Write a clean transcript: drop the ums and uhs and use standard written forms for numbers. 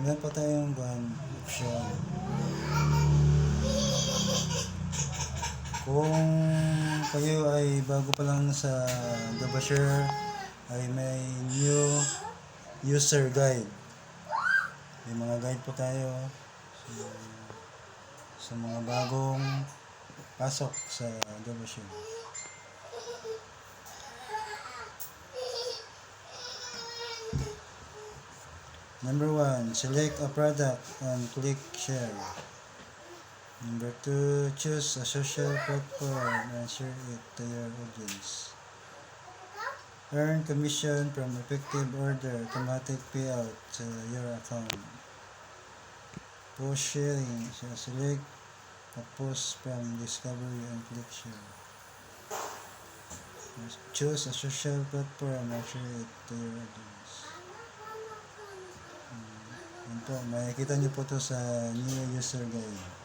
Meron pa tayong option. Kung kayo ay bago pa lang sa GoBasher, ay may new user guide. May mga guide po tayo sa mga bagong pasok sa GoBasher. Number 1, select a product and click share. Number 2, choose a social platform and share it to your audience. Earn commission from effective order, automatic payout to your account. Post sharing, so select a post from discovery and click share. Choose a social platform and share it to your audience. Yan po, makikita nyo po to sa new user guide.